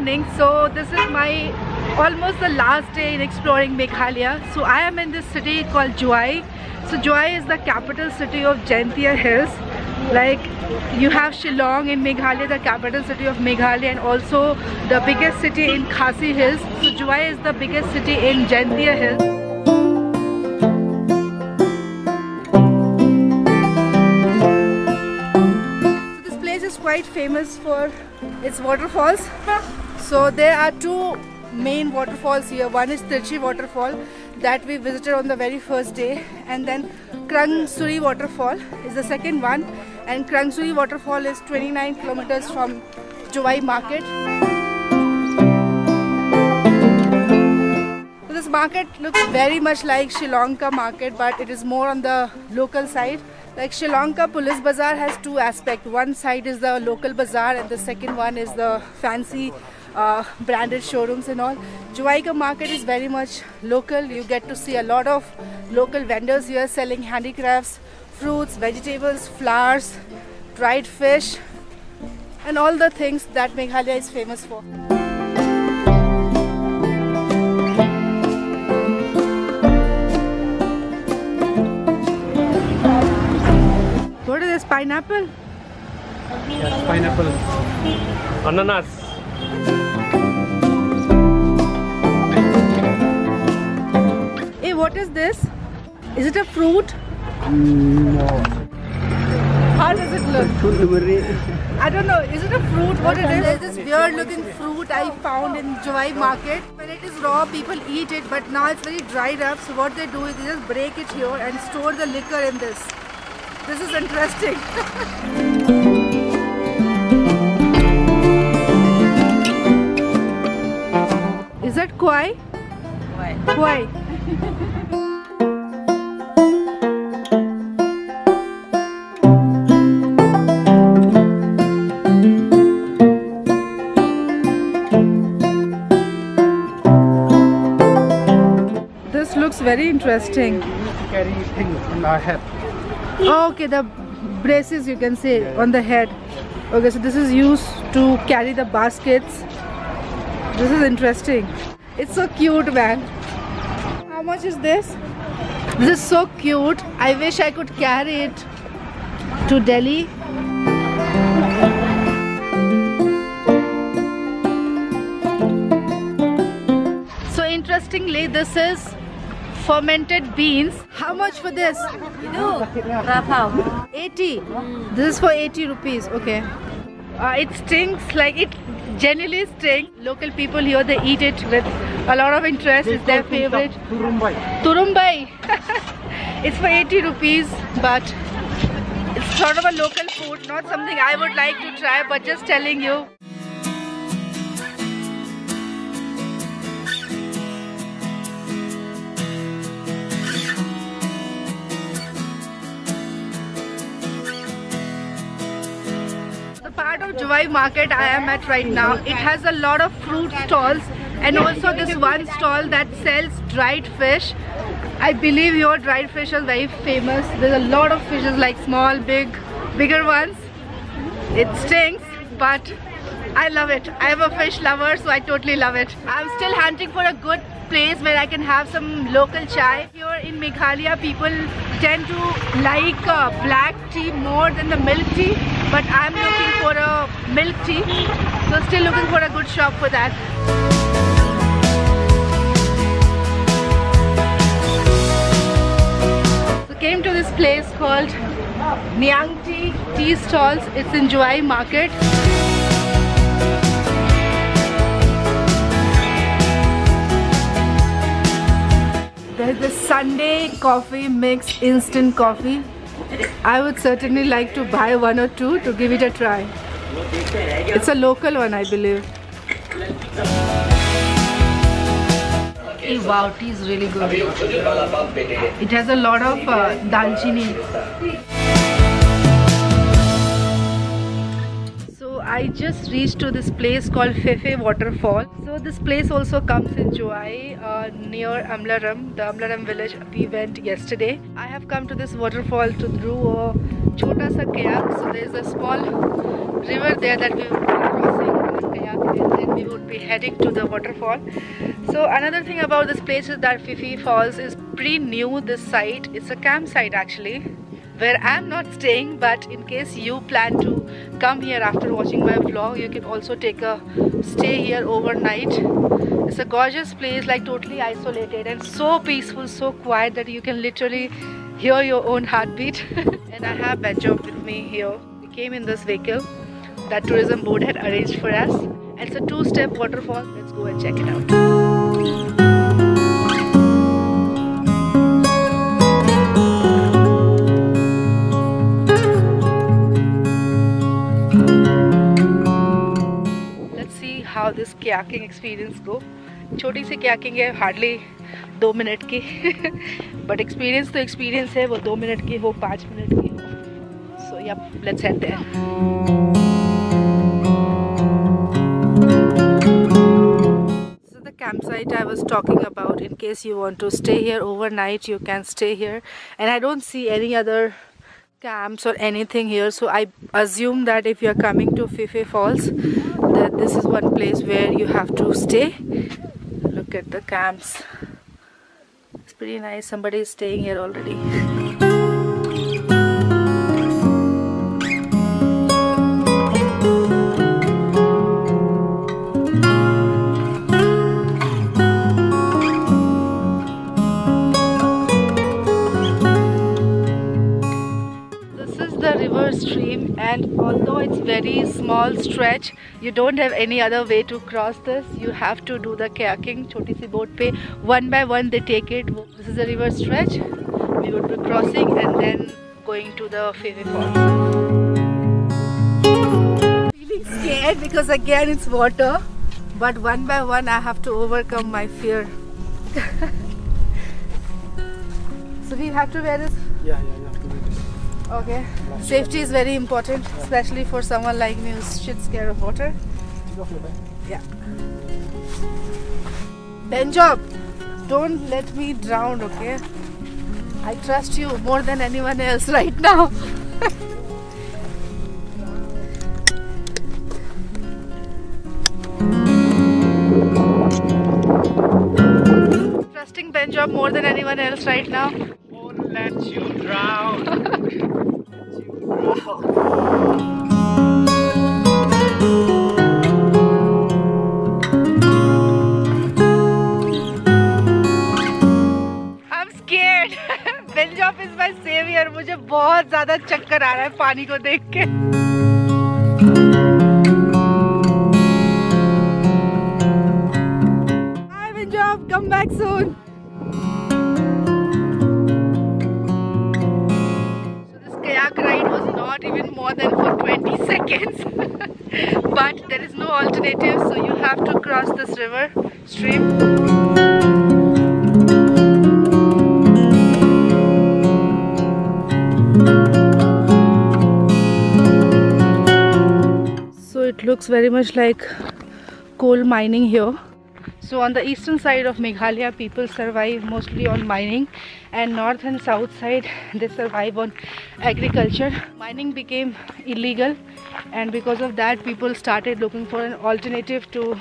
morning. So this is my almost the last day in exploring Meghalaya. So I am in this city called Joai. So Joai is the capital city of Jaintia Hills. Like you have Shillong in Meghalaya, the capital city of Meghalaya, and also the biggest city in Khasi Hills. So Joai is the biggest city in Jaintia Hills. Quite famous for its waterfalls. So there are two main waterfalls here. One is Tirchi waterfall that we visited on the very first day, and then Krang Suri waterfall is the second one, and Krang Suri waterfall is 29 kilometers from Joai market. So this market looks very much like Shillong ka market, but it is more on the local side. Like Shillong ka Police Bazaar has two aspects. One side is the local bazaar and the second one is the fancy branded showrooms and all. Joai ka market is very much local. You get to see a lot of local vendors here selling handicrafts, fruits, vegetables, flowers, dried fish, and all the things that Meghalaya is famous for. What is this? Pineapple? Yes, pineapple. Ananas. Hey, what is this? Is it a fruit? No. How does it look? I don't know. Is it a fruit? What it is? There's this weird looking fruit I found in Joai market. When it is raw, people eat it, but now it's very dried up. So what they do is they just break it here and store the liquor in this. This is interesting. Is that kwai? Kwai. This looks very interesting. We need to carry things in our head. Oh, okay, the braces you can say on the head. Okay, so this is used to carry the baskets. This is interesting. It's so cute, man. How much is this? This is so cute. I wish I could carry it to Delhi. So interestingly, this is fermented beans. How much for this? 80. This is for 80 rupees. Okay. It stinks, like it genuinely stinks. Local people here, they eat it with a lot of interest. It's their favorite. Turumbai. Turumbai. It's for 80 rupees, but it's sort of a local food. Not something I would like to try, but just telling you. Part of Joai market I am at right now. It has a lot of fruit stalls and also this one stall that sells dried fish. I believe your dried fish is very famous. There's a lot of fishes, like small, bigger ones. It stinks, but I love it. I am a fish lover, so I totally love it. I'm still hunting for a good place where I can have some local chai. Here in Meghalaya, people tend to like black tea more than the milk tea, but I'm looking for a milk tea, so still looking for a good shop for that. So came to this place called Niang Tea Stalls. It's in Joai market. There's the Sunday coffee mix, instant coffee. I would certainly like to buy one or two to give it a try. It's a local one, I believe. Wow, tea is really good. It has a lot of dalchini. So I just reached to this place called Fefe Waterfall. So this place also comes in Joai, near Amlaram, the Amlaram village we went yesterday. I have come to this waterfall to do a chota sa kayak. So there is a small river there that we will be crossing on a kayak, and then we would be heading to the waterfall. So another thing about this place is that Phi Phi Falls is pretty new. This site, it's a campsite actually, where I'm not staying, but in case you plan to come here after watching my vlog, you can also take a stay here overnight. It's a gorgeous place, like totally isolated and so peaceful, so quiet that you can literally hear your own heartbeat. And I have Benjo with me here. We came in this vehicle that tourism board had arranged for us. And it's a 2-step waterfall. Let's go and check it out. How this kayaking experience go. छोटी सी kayaking है, hardly 2 minute की, but experience तो experience है, वो 2 minute की हो 5 minute की हो. So yeah, let's head there. This is the campsite I was talking about. In case you want to stay here overnight, you can stay here, and I don't see any other camps or anything here, so I assume that if you are coming to Phi Phi Falls, that this is one place where you have to stay. Look at the camps, it's pretty nice. Somebody is staying here already. River stream, and although it's very small stretch, you don't have any other way to cross this. You have to do the kayaking. छोटी सी boat पे one by one they take it. This is the river stretch. We would be crossing and then going to the Phi Phi Falls. Feeling scared because again it's water, but one by one I have to overcome my fear. So we have to wear this? Yeah, you have to wear this. Okay. Safety is very important, especially for someone like me who's shit scared of water. Yeah. Benjob, don't let me drown, okay? I trust you more than anyone else right now. Trusting Benjob more than anyone else right now. Won't let you drown. I'm scared. Benjob is my savior. मुझे बहुत ज़्यादा चक्कर आ रहा है पानी को देख के. Hi Benjob, come back soon. Kayak ride was not even more than for 20 seconds. But there is no alternative, so you have to cross this river stream. So it looks very much like coal mining here. So on the eastern side of Meghalaya, people survive mostly on mining, and north and south side they survive on agriculture. Mining became illegal, and because of that people started looking for an alternative to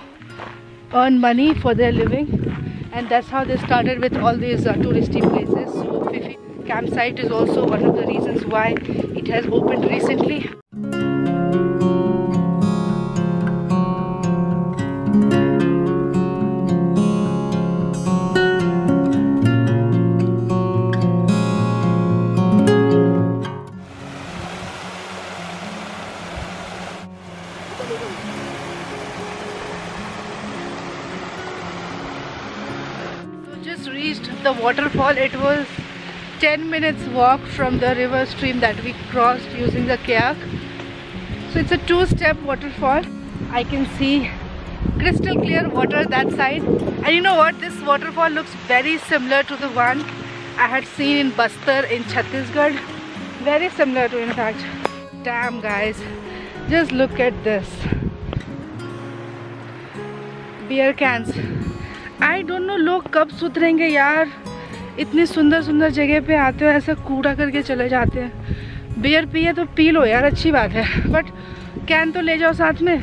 earn money for their living, and that's how they started with all these touristy places. So Phi Phi campsite is also one of the reasons why it has opened recently. Just reached the waterfall. It was 10 minutes walk from the river stream that we crossed using the kayak. So it's a 2-step waterfall. I can see crystal clear water that side, and you know what, this waterfall looks very similar to the one I had seen in Bastar in Chhattisgarh. Very similar to, in fact. Damn guys, just look at this. Beer cans. I don't know लोग कब सुधरेंगे यार. इतनी सुंदर सुंदर जगह पे आते हो ऐसा कूड़ा करके चले जाते हैं. बियर पिए तो पी लो यार, अच्छी बात है, बट कैन तो ले जाओ साथ में.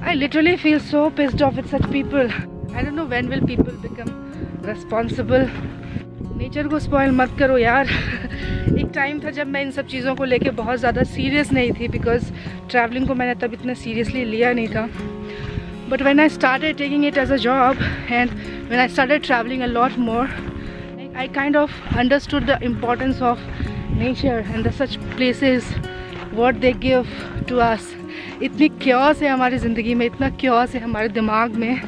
I literally feel so pissed off with such people. I don't know when will people become responsible. Nature को स्पॉइल मत करो यार. एक टाइम था जब मैं इन सब चीज़ों को लेके बहुत ज़्यादा सीरियस नहीं थी, बिकॉज ट्रैवलिंग को मैंने तब इतना सीरियसली लिया नहीं था. But when I started taking it as a job and when I started travelling a lot more, I kind of understood the importance of nature and the such places, what they give to us. इतनी chaos है हमारी ज़िंदगी में, इतना chaos है हमारे दिमाग में.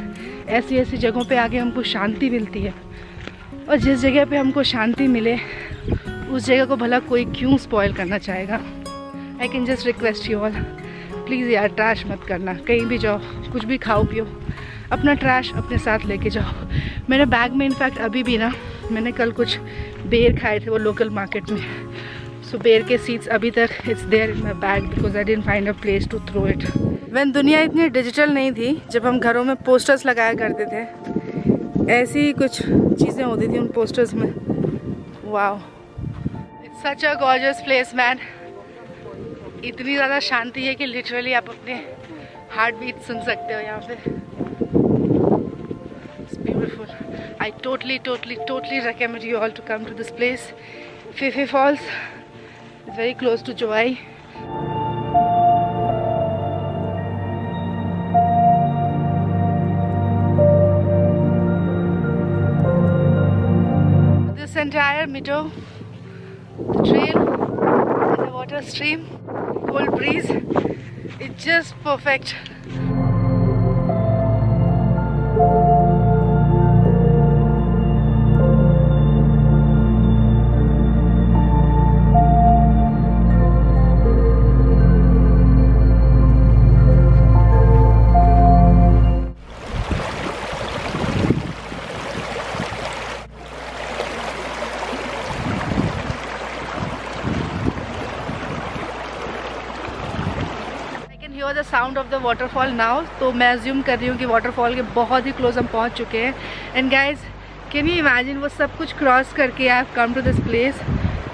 ऐसी ऐसी जगहों पे आके हमको शांति मिलती है, और जिस जगह पे हमको शांति मिले उस जगह को भला कोई क्यों स्पॉइल करना चाहेगा. I can just request you all, please यार ट्रैश मत करना. कहीं भी जाओ, कुछ भी खाओ पियो, अपना ट्रैश अपने साथ लेके जाओ. मेरे बैग में इनफैक्ट अभी भी ना, मैंने कल कुछ बेर खाए थे वो लोकल मार्केट में. सो बेर के सीड्स अभी तक it's there in my bag because I didn't find a place to throw it. When दुनिया इतनी डिजिटल नहीं थी, जब हम घरों में पोस्टर्स लगाया करते थे, ऐसी ही कुछ चीज़ें होती थी उन पोस्टर्स में. Wow, it's such a gorgeous place man. इतनी ज़्यादा शांति है कि लिटरली आप अपने हार्ट बीट सुन सकते हो यहाँ पे. It's beautiful. I totally recommend you all to come to this place. Phi Phi Falls is very close to Joy. This entire meadow, the trail, and the water stream, cold breeze, it's just perfect. The sound of the waterfall now. तो मैं assume कर रही हूँ कि waterfall के बहुत ही close हम पहुँच चुके हैं. And guys, can you imagine, वो सब कुछ क्रॉस करके I have come to this place.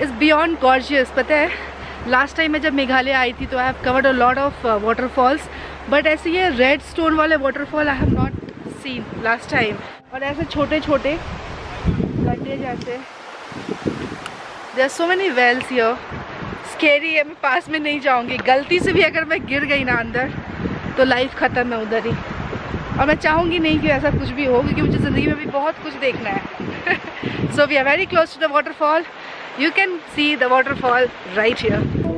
Is beyond gorgeous. पता है, लास्ट टाइम मैं जब मेघालय आई थी तो I have covered a lot of waterfalls, but ऐसे ये रेड स्टोन वाले waterfall I have not seen last time. और ऐसे छोटे छोटे गड्ढे जैसे, there are so many wells here. Scary है, मैं पास में नहीं जाऊंगी. गलती से भी अगर मैं गिर गई ना अंदर तो लाइफ ख़त्म है उधर ही. और मैं चाहूँगी नहीं कि ऐसा कुछ भी हो, क्योंकि मुझे ज़िंदगी में भी बहुत कुछ देखना है. So we are very close to the waterfall. You can see the waterfall right here.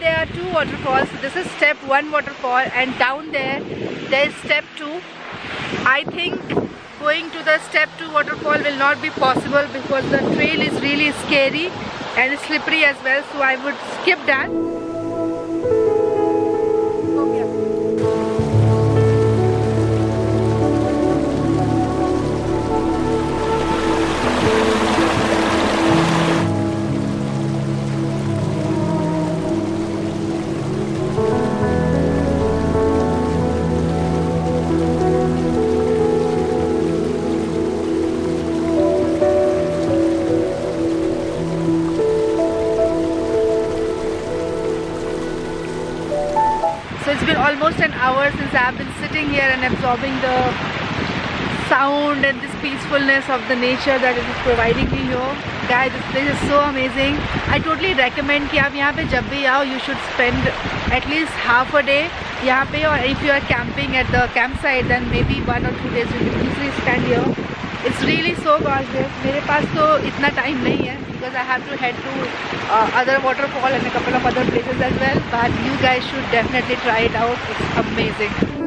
There are two waterfalls. This is step 1 waterfall, and down there is step 2. I think going to the step 2 waterfall will not be possible because the trail is really scary and slippery as well, so I would skip that. It's been almost an hour since I have been sitting here and absorbing the sound and this peacefulness of the nature that it is providing me here. Guys, this place is so amazing. I totally recommend कि आप यहाँ पे जब भी आओ, you should spend at least half a day यहाँ पे. और if you are camping at the campsite, then maybe 1 or 2 days you can easily spend here. It's really so gorgeous. मेरे पास तो इतना टाइम नहीं है because I have to head to other waterfall and a couple of other places as well. But you guys should definitely try it out. It's amazing.